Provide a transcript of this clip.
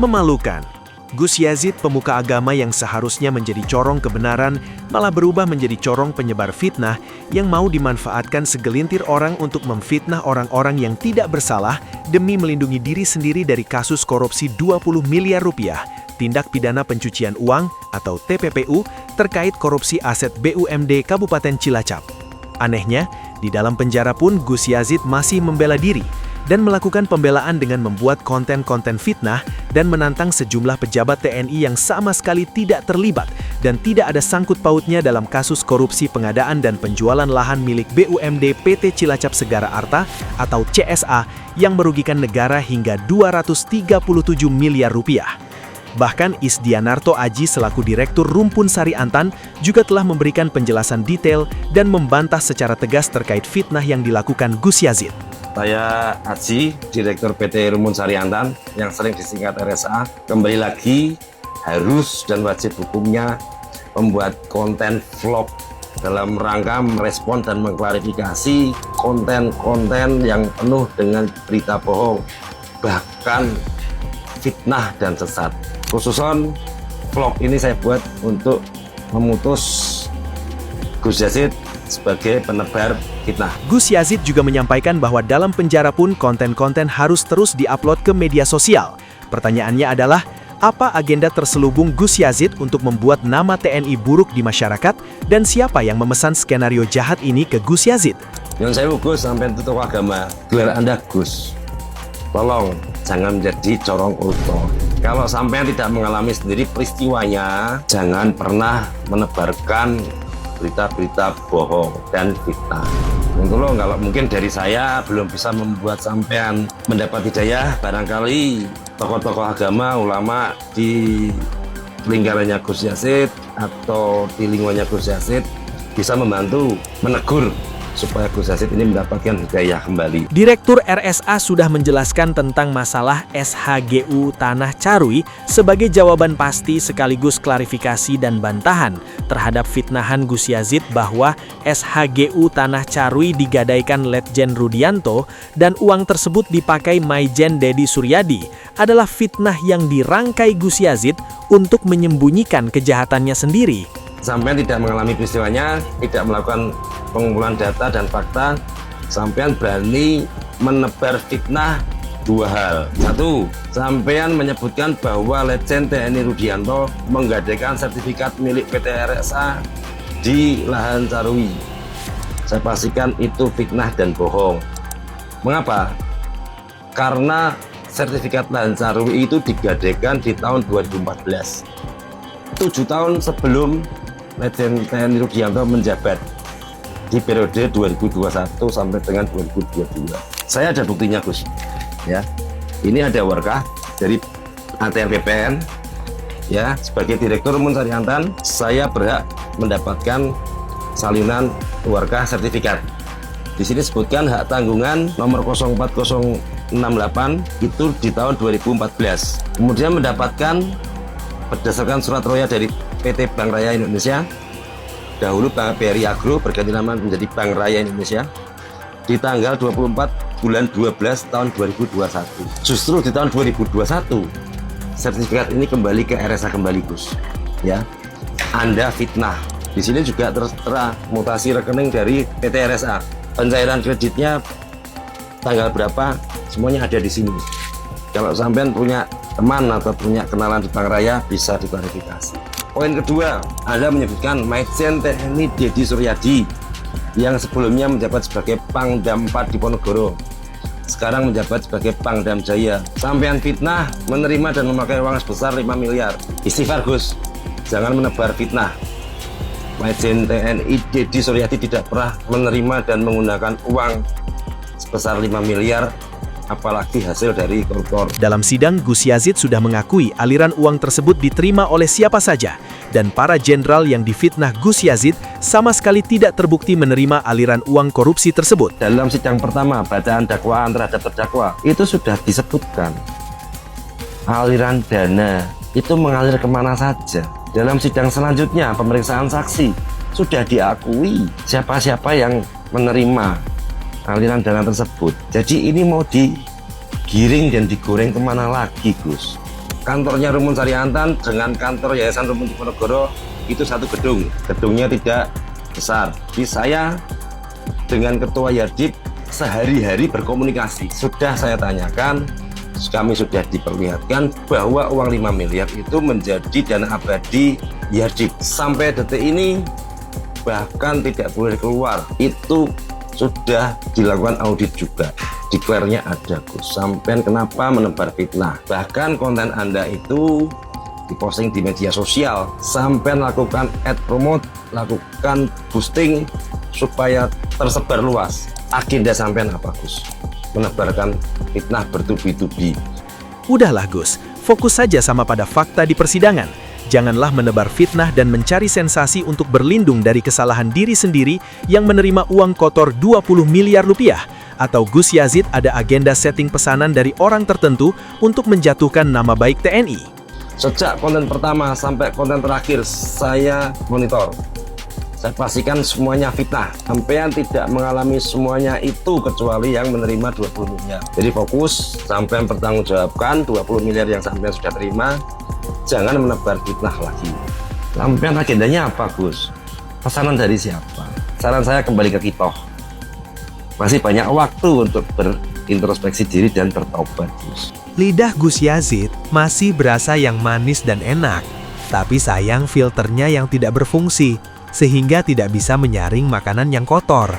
Memalukan. Gus Yazid, pemuka agama yang seharusnya menjadi corong kebenaran, malah berubah menjadi corong penyebar fitnah yang mau dimanfaatkan segelintir orang untuk memfitnah orang-orang yang tidak bersalah demi melindungi diri sendiri dari kasus korupsi 20 miliar rupiah, tindak pidana pencucian uang atau TPPU terkait korupsi aset BUMD Kabupaten Cilacap. Anehnya, di dalam penjara pun Gus Yazid masih membela diri dan melakukan pembelaan dengan membuat konten-konten fitnah dan menantang sejumlah pejabat TNI yang sama sekali tidak terlibat dan tidak ada sangkut pautnya dalam kasus korupsi pengadaan dan penjualan lahan milik BUMD PT Cilacap Segara Arta atau CSA yang merugikan negara hingga 237 miliar rupiah. Bahkan Isdianarto Aji selaku Direktur Rumpun Sari Antan juga telah memberikan penjelasan detail dan membantah secara tegas terkait fitnah yang dilakukan Gus Yazid. Saya Aji, Direktur PT Rumpun Sari Antan yang sering disingkat RSA. Kembali lagi, harus dan wajib hukumnya membuat konten vlog dalam rangka merespon dan mengklarifikasi konten-konten yang penuh dengan berita bohong, bahkan fitnah dan sesat. Khususon vlog ini saya buat untuk memutus Gus Yazid sebagai penebar fitnah. Gus Yazid juga menyampaikan bahwa dalam penjara pun konten-konten harus terus diupload ke media sosial. Pertanyaannya adalah, apa agenda terselubung Gus Yazid untuk membuat nama TNI buruk di masyarakat dan siapa yang memesan skenario jahat ini ke Gus Yazid? Yang saya Gus sampai tutup agama, gelar Anda Gus. Tolong jangan menjadi corong koruptor. Kalau sampai tidak mengalami sendiri peristiwanya, jangan pernah menebarkan berita-berita bohong dan fitnah. Untuk lo, kalau mungkin dari saya belum bisa membuat sampean mendapat hidayah, barangkali tokoh-tokoh agama, ulama di lingkarannya Gus Yazid atau di lingkungannya Gus Yazid bisa membantu menegur supaya Gus Yazid ini mendapatkan hidayah kembali. Direktur RSA sudah menjelaskan tentang masalah SHGU Tanah Carui sebagai jawaban pasti sekaligus klarifikasi dan bantahan terhadap fitnahan Gus Yazid bahwa SHGU Tanah Carui digadaikan Letjen Rudianto dan uang tersebut dipakai Maijen Dedi Suryadi adalah fitnah yang dirangkai Gus Yazid untuk menyembunyikan kejahatannya sendiri. Sampean tidak mengalami peristiwanya, tidak melakukan pengumpulan data dan fakta, sampean berani menebar fitnah dua hal. Satu, sampean menyebutkan bahwa Letjen TNI Rudianto menggadaikan sertifikat milik PT RSA di lahan Carui. Saya pastikan itu fitnah dan bohong. Mengapa? Karena sertifikat lahan Carui itu digadaikan di tahun 2014. 7 tahun sebelum Letjen TNI Rudianto menjabat di periode 2021 sampai dengan 2022. Saya ada buktinya, Gus. Ya, ini ada warkah dari ATR BPN. Ya, sebagai Direktur Rumpun Sari Antan, saya berhak mendapatkan salinan warkah sertifikat. Di sini sebutkan hak tanggungan nomor 04068 itu di tahun 2014. Kemudian mendapatkan berdasarkan surat roya dari PT Bank Raya Indonesia, dahulu Bank BRI Agro berganti nama menjadi Bank Raya Indonesia, di tanggal 24 bulan 12 tahun 2021. Justru di tahun 2021 sertifikat ini kembali ke RSA kembali, Gus. Ya, Anda fitnah. Di sini juga tertera mutasi rekening dari PT RSA. Pencairan kreditnya tanggal berapa, semuanya ada di sini. Kalau sampean punya teman atau punya kenalan di Bank Raya bisa diklarifikasi. Poin kedua, Anda menyebutkan Maijen TNI Dedi Suryadi yang sebelumnya menjabat sebagai Pangdam 4 di Ponorogo, sekarang menjabat sebagai Pangdam Jaya. Sampean fitnah, menerima dan memakai uang sebesar 5 miliar. Istighfar, Gus, jangan menebar fitnah. Maijen TNI Dedi Suryadi tidak pernah menerima dan menggunakan uang sebesar 5 miliar, apalagi hasil dari koruptor. Dalam sidang, Gus Yazid sudah mengakui aliran uang tersebut diterima oleh siapa saja, dan para jenderal yang difitnah Gus Yazid sama sekali tidak terbukti menerima aliran uang korupsi tersebut. Dalam sidang pertama, bacaan dakwaan terhadap terdakwa, itu sudah disebutkan aliran dana itu mengalir kemana saja. Dalam sidang selanjutnya, pemeriksaan saksi, sudah diakui siapa-siapa yang menerima aliran dana tersebut. Jadi ini mau digiring dan digoreng kemana lagi, Gus? kantornya Rumun Sariantan dengan kantor Yayasan Rumun Diponegoro itu satu gedung. Gedungnya tidak besar. Jadi saya dengan Ketua Yardip sehari-hari berkomunikasi. Sudah saya tanyakan, kami sudah diperlihatkan bahwa uang 5 miliar itu menjadi dana abadi Yardip. Sampai detik ini bahkan tidak boleh keluar. Itu sudah dilakukan audit juga. Declare-nya ada, Gus. Sampai kenapa menebar fitnah? Bahkan konten Anda itu diposting di media sosial. Sampai lakukan ad promote, lakukan boosting supaya tersebar luas. Agenda sampean apa, Gus? Menebarkan fitnah bertubi-tubi. Udahlah Gus, fokus saja sama pada fakta di persidangan. Janganlah menebar fitnah dan mencari sensasi untuk berlindung dari kesalahan diri sendiri yang menerima uang kotor 20 miliar rupiah. Atau Gus Yazid ada agenda setting pesanan dari orang tertentu untuk menjatuhkan nama baik TNI. Sejak konten pertama sampai konten terakhir saya monitor. Saya pastikan semuanya fitnah. Sampean tidak mengalami semuanya itu kecuali yang menerima 20 miliar. Jadi fokus, sampean bertanggungjawabkan 20 miliar yang sampean sudah terima. Jangan menebar fitnah lagi. Sampean agendanya apa, Gus? Pesanan dari siapa? Saran saya kembali ke Kitoh. Masih banyak waktu untuk berintrospeksi diri dan bertobat, Gus. Lidah Gus Yazid masih berasa yang manis dan enak. Tapi sayang filternya yang tidak berfungsi, sehingga tidak bisa menyaring makanan yang kotor.